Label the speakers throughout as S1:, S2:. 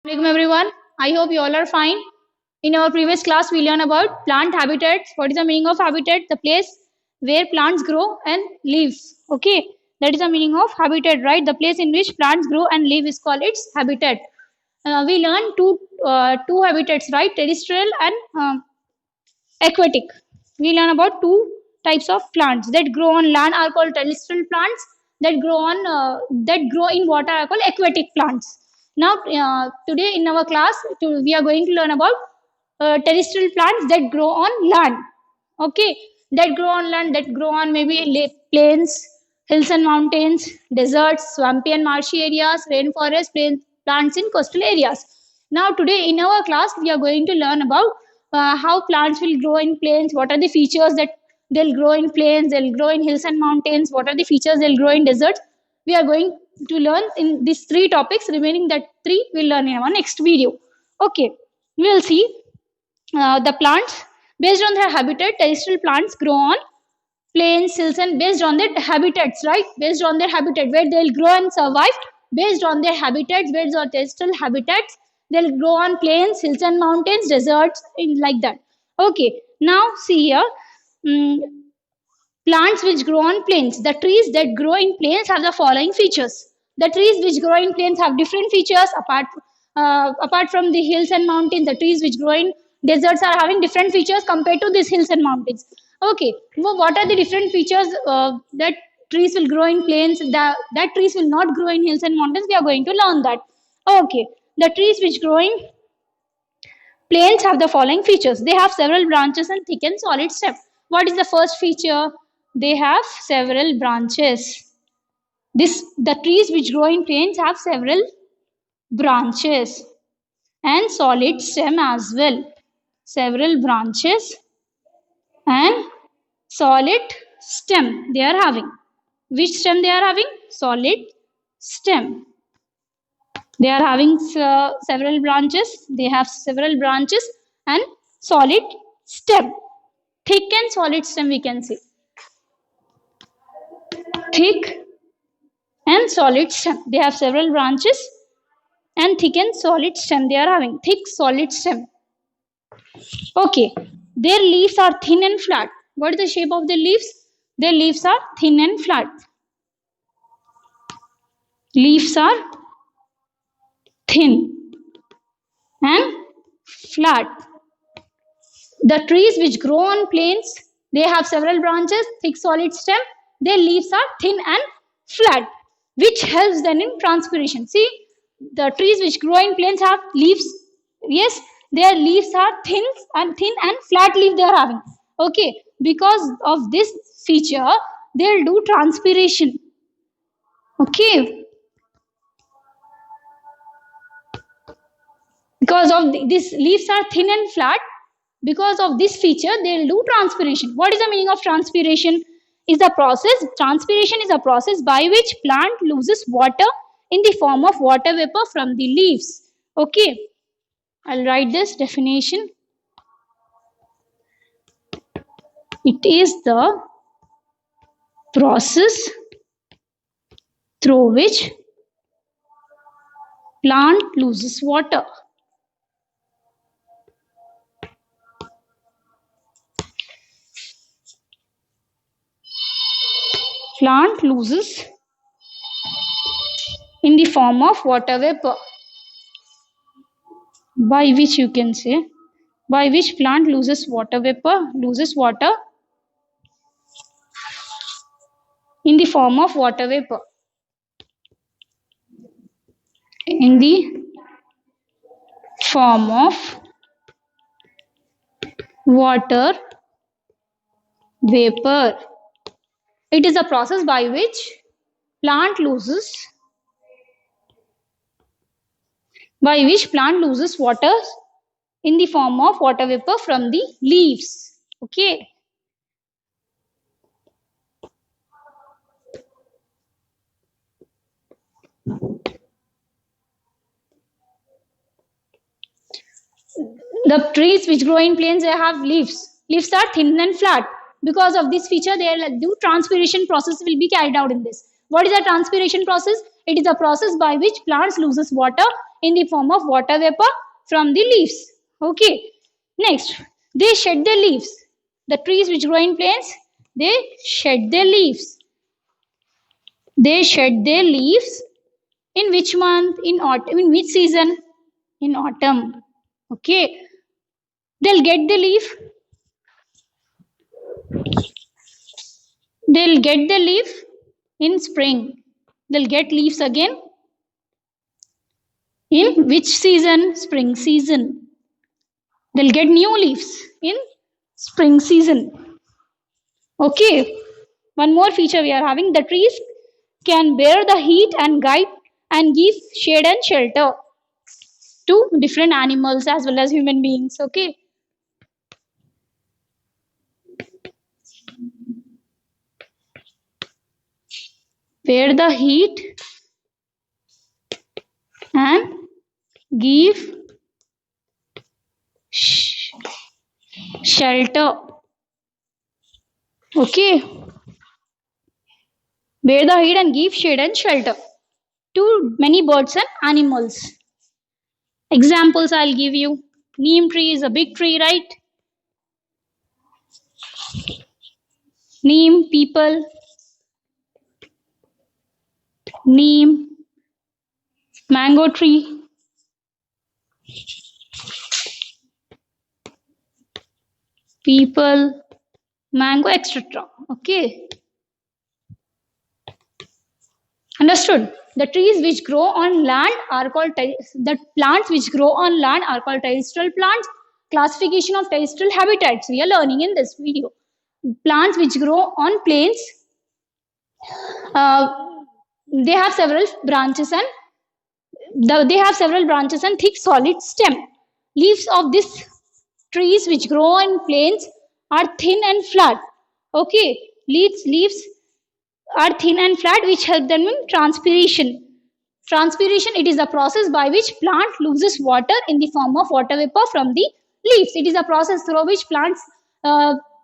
S1: Welcome everyone. I hope you all are fine. In our previous class, we learned about plant habitats. What is the meaning of habitat? The place where plants grow and live. Okay, that is the meaning of habitat, right? The place in which plants grow and live is called its habitat. We learned two habitats, right? Terrestrial and aquatic. We learn about two types of plants that grow on land are called terrestrial plants. That grow in water are called aquatic plants. Now, today in our class, we are going to learn about terrestrial plants that grow on land. Okay, that grow on land, that grow on maybe plains, hills and mountains, deserts, swampy and marshy areas, rainforest, plants in coastal areas. Now, today in our class, we are going to learn about how plants will grow in plains, what are the features that they'll grow in plains, they'll grow in hills and mountains, what are the features they'll grow in deserts. We are going to learn in these three topics. Remaining that three, we'll learn in our next video. Okay, we'll see the plants based on their habitat. Terrestrial plants grow on plains, hills, and based on their habitats, right? Based on their habitat, where they'll grow and survive. Based on their habitats, based on terrestrial habitats, they'll grow on plains, hills, and mountains, deserts, in like that. Okay, now see here. Plants which grow on plains. The trees that grow in plains have the following features. The trees which grow in plains have different features apart from the hills and mountains. The trees which grow in deserts are having different features compared to these hills and mountains. Okay, well, what are the different features that trees will grow in plains, that trees will not grow in hills and mountains? We are going to learn that. Okay, the trees which grow in plains have the following features. They have several branches and thick and solid stem. What is the first feature? They have several branches. The trees which grow in plains have several branches and solid stem as well. Several branches and solid stem they are having. Which stem they are having? Solid stem. They are having several branches. They have several branches and solid stem. Thick and solid stem we can say. Thick and solid stem. They have several branches and thick and solid stem. They are having thick solid stem. Okay, their leaves are thin and flat. What is the shape of the leaves? Their leaves are thin and flat. Leaves are thin and flat. The trees which grow on plains, they have several branches, thick solid stem. Their leaves are thin and flat, which helps them in transpiration. See, the trees which grow in plains have leaves. Yes, their leaves are thin and flat leaf they are having. Okay, because of this feature, they'll do transpiration. Okay, because of these leaves are thin and flat, because of this feature they'll do transpiration. What is the meaning of transpiration? Transpiration is a process by which plant loses water in the form of water vapor from the leaves. Okay, I'll write this definition. It is the process through which plant loses water. Plant loses in the form of water vapor, by which you can say, by which plant loses water in the form of water vapor. In the form of water vapor. It is a process by which plant loses water in the form of water vapor from the leaves. Okay. The trees which grow in plains, they have leaves. Leaves are thin and flat. Because of this feature, the transpiration process will be carried out in this. What is the transpiration process? It is a process by which plants loses water in the form of water vapor from the leaves. Okay. Next, they shed their leaves. The trees which grow in plains, they shed their leaves. They shed their leaves in which month? In autumn. In which season? In autumn. Okay. They'll get the leaf. They'll get the leaf in spring. They'll get leaves again. In which season? Spring season. They'll get new leaves in spring season. Okay. One more feature we are having. The trees can bear the heat and guide and give shade and shelter to different animals as well as human beings. Okay. Bear the heat and give shelter. Okay. Bear the heat and give shade and shelter to many birds and animals. Examples I'll give you. Neem tree is a big tree, right? Neem, people. Neem. Mango tree. People. Mango, etc. Okay. Understood? The trees which grow on land are called, the plants which grow on land are called terrestrial plants. Classification of terrestrial habitats we are learning in this video. Plants which grow on plains, they have several branches and thick solid stem. Leaves of these trees which grow in plains are thin and flat. Okay, leaves are thin and flat, which help them in transpiration. Transpiration, it is a process by which plant loses water in the form of water vapor from the leaves. It is a process through which plants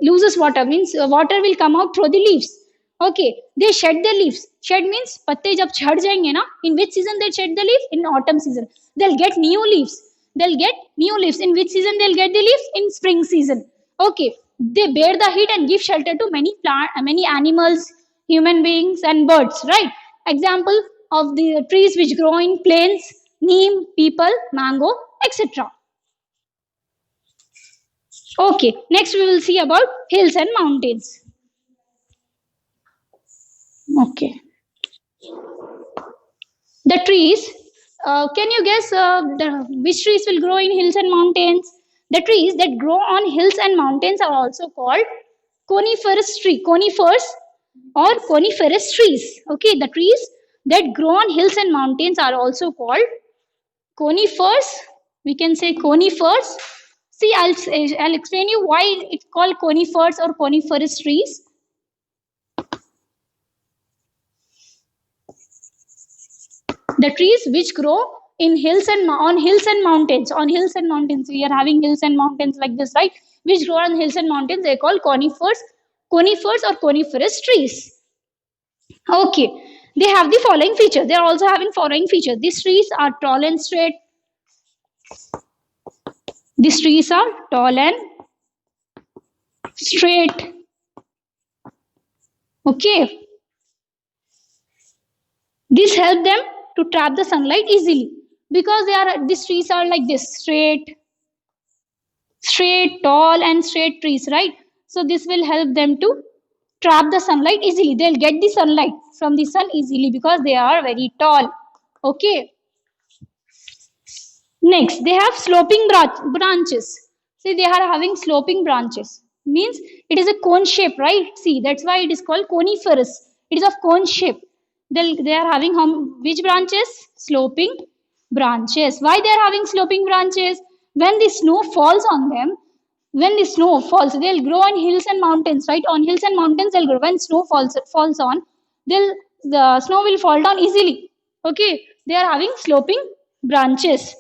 S1: loses water, means water will come out through the leaves. Okay, they shed their leaves. Shed means पत्ते जब झड़ जाएंगे ना, in which season they shed the leaf? In autumn season. They'll get new leaves. They'll get new leaves. In which season they'll get the leaves? In spring season. Okay, they bear the heat and give shelter to many animals, human beings and birds, right? Example of the trees which grow in plains: neem, peepal, mango, etc. Okay, next we will see about hills and mountains. Okay. The trees, can you guess which trees will grow in hills and mountains? The trees that grow on hills and mountains are also called coniferous tree. Conifers or coniferous trees. Okay, the trees that grow on hills and mountains are also called conifers. We can say conifers. See, I'll explain you why it's called conifers or coniferous trees. The trees which grow in hills and on hills and mountains, we are having hills and mountains like this, right? Which grow on hills and mountains, they call conifers or coniferous trees. Okay, they have the following feature. They are also having following feature. These trees are tall and straight. These trees are tall and straight. Okay, this help them to trap the sunlight easily because these trees are like this, straight, tall and straight trees, right? So this will help them to trap the sunlight easily. They'll get the sunlight from the sun easily because they are very tall. Okay. Next, they have sloping branches. See, they are having sloping branches. Means it is a cone shape, right? See, that's why it is called coniferous. It is of cone shape. They are having which branches? Sloping branches. Why they are having sloping branches? When the snow falls on them, they'll grow on hills and mountains, right? On hills and mountains, they'll grow. When snow falls on, the snow will fall down easily. Okay, they are having sloping branches.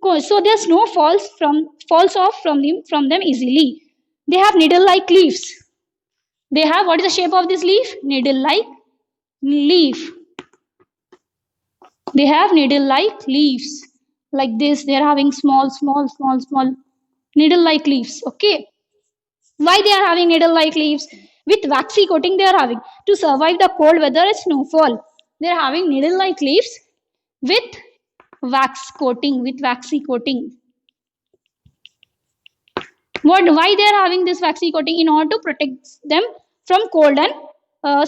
S1: So their snow falls off from them easily. They have needle-like leaves. They have, what is the shape of this leaf? Needle-like leaf. They have needle-like leaves. like this. They are having small needle like leaves. Okay, why they are having needle like leaves? With waxy coating they are having to survive the cold weather and snowfall. They are having needle like leaves with waxy coating. Why they are having this waxy coating? In order to protect them from cold and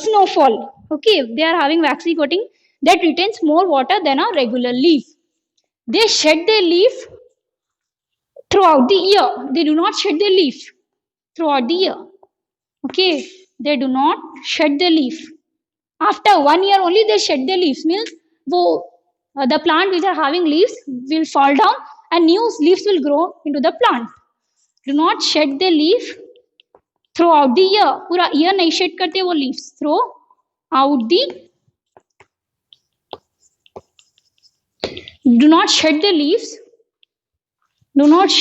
S1: snowfall. Okay, they are having waxy coating that retains more water than a regular leaf. They shed their leaf throughout the year. They do not shed their leaf throughout the year. Okay, they do not shed the leaf. After 1 year only they shed the leaves. Means the plant which are having leaves will fall down and new leaves will grow into the plant. Do not shed the leaf throughout the year. पूरा year नहीं shed करते वो leaves. Throughout the, do not shed the leaves. Do not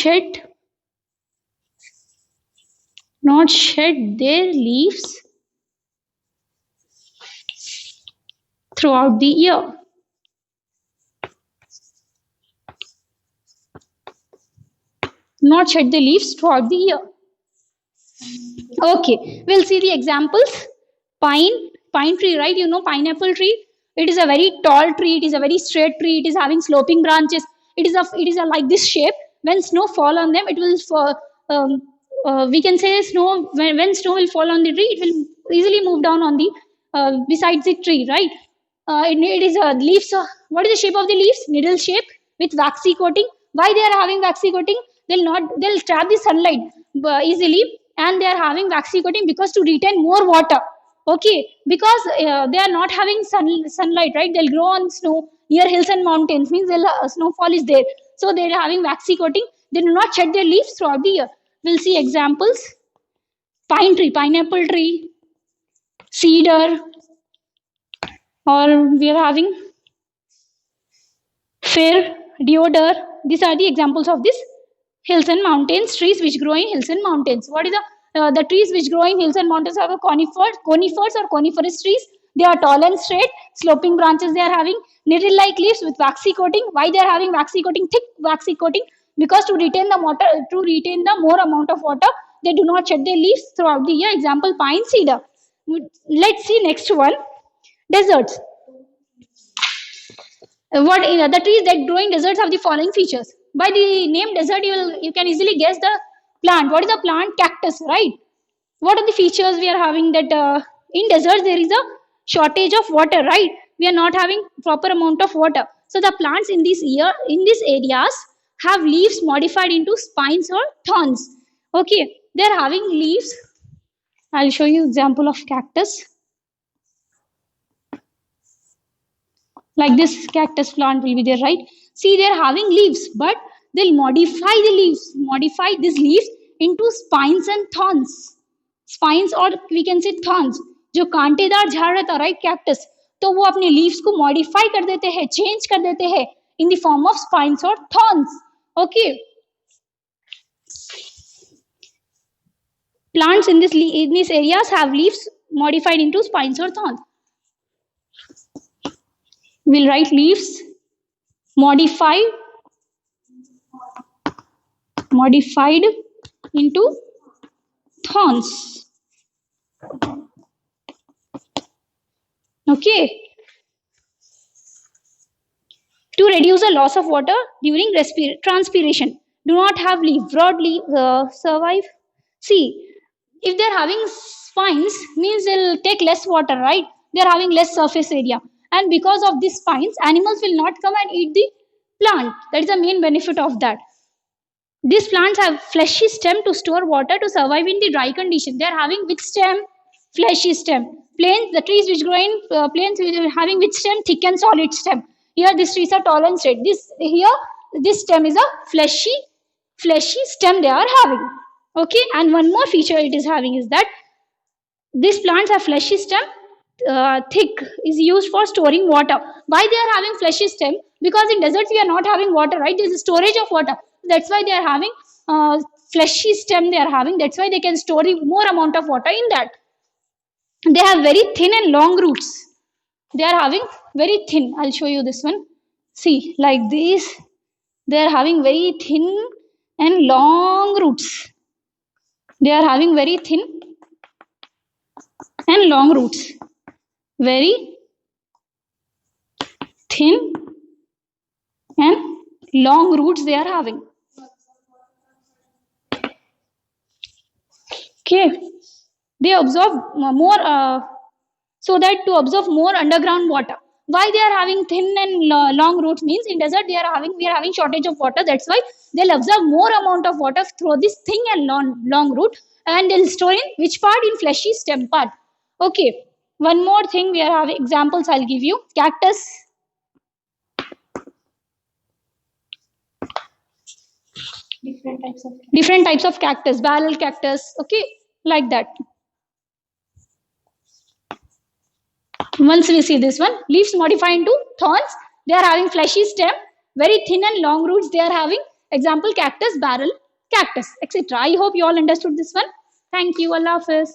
S1: shed their leaves throughout the year. Not shed the leaves throughout the year. Okay, we'll see the examples. Pine tree, right? You know pineapple tree. It is a very tall tree. It is a very straight tree. It is having sloping branches. It is a like this shape. When snow fall on them, it will we can say snow. When snow will fall on the tree, it will easily move down on the besides the tree, right? It is leaves. What is the shape of the leaves? Needle shape with waxy coating. Why they are having waxy coating? They'll trap the sunlight easily, and they are having waxy coating because to retain more water. Okay, because they are not having sunlight, right? They'll grow on snow near hills and mountains. Means snowfall is there, so they are having waxy coating. They do not shed their leaves throughout the year. We'll see examples. Pine tree, pineapple tree, cedar, or we are having fir, deodar. These are the examples of this hills and mountains, trees which grow in hills and mountains. What is the trees which grow in hills and mountains are the conifers or coniferous trees. They are tall and straight, sloping branches they are having, needle-like leaves with waxy coating. Why they are having waxy coating, thick waxy coating? Because to retain the water, to retain the more amount of water, they do not shed their leaves throughout the year. Example, pine, cedar. Let's see next one. Deserts. The trees that grow in deserts have the following features. By the name desert, you can easily guess the plant. What is the plant? Cactus, right? What are the features we are having? That in deserts there is a shortage of water, right? We are not having proper amount of water. So the plants in these areas have leaves modified into spines or thorns. Okay, they are having leaves. I'll show you example of cactus. Like this cactus plant will be there, right? See, they're having leaves, but they'll modify these leaves into spines and thorns. Spines or we can say thorns. जो कांटेदार झाड़ रहता है, right? Cactus. तो वो अपने leaves को modify कर देते हैं, change कर देते हैं in the form of spines or thorns. Okay. Plants in these areas have leaves modified into spines or thorns. We'll write leaves modified into thorns. Okay. To reduce the loss of water during transpiration, do not have leaf. Broad leaf survive. See, if they're having spines, means they'll take less water, right? They're having less surface area. And because of these spines, animals will not come and eat the plant. That is the main benefit of that. These plants have fleshy stem to store water to survive in the dry condition. They are having which stem? Fleshy stem. Plains, the trees which grow in plains are having which stem? Thick and solid stem. Here these trees are tall and straight. This stem is a fleshy stem they are having. Okay, and one more feature it is having is that these plants have fleshy stem. Thick is used for storing water. Why they are having fleshy stem? Because in deserts we are not having water, right? There is a storage of water. That's why they are having fleshy stem they are having. That's why they can store more amount of water in that. They have very thin and long roots. They are having very thin. I'll show you this one. See, like this. They are having very thin and long roots. They are having very thin and long roots. Very thin and long roots they are having. Okay. They absorb more, so that to absorb more underground water. Why they are having thin and long roots means in desert we are having shortage of water. That's why they'll absorb more amount of water through this thin and long root, and they'll store in which part? In fleshy stem part. Okay. One more thing we are having examples I'll give you. Cactus. Different types of cactus. Barrel cactus. Okay. Like that. Once we see this one, leaves modify into thorns. They are having fleshy stem, very thin and long roots. They are having example cactus, barrel, cactus, etc. I hope you all understood this one. Thank you. Allah Hafiz.